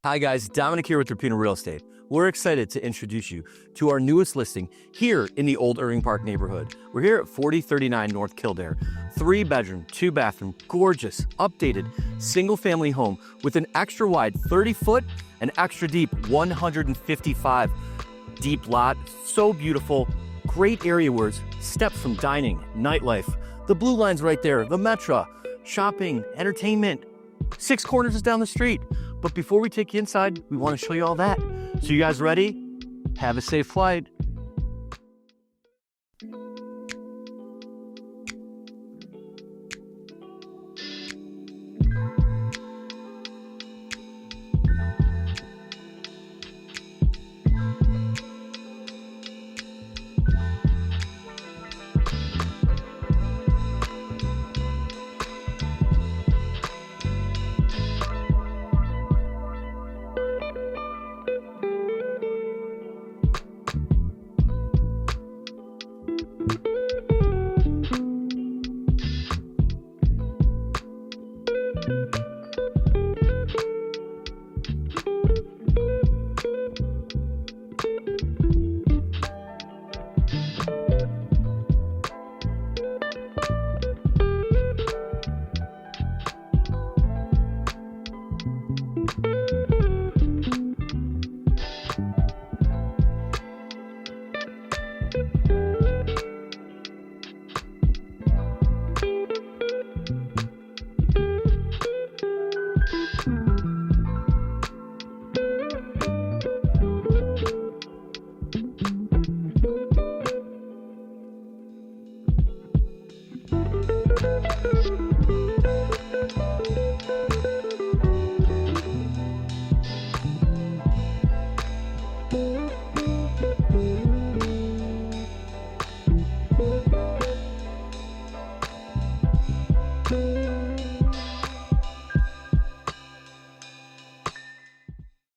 Hi guys, Dominic here with IRPINO Real Estate. We're excited to introduce you to our newest listing here in the Old Irving Park neighborhood. We're here at 4039 North Kildare. 3-bedroom, 2-bathroom, gorgeous, updated, single-family home with an extra wide 30-foot and extra deep 155 deep lot. So beautiful, great area where it's steps from dining, nightlife. The blue line's right there, the Metra, shopping, entertainment. 6 corners is down the street. But before we take you inside, we want to show you all that. So you guys ready? Have a safe flight.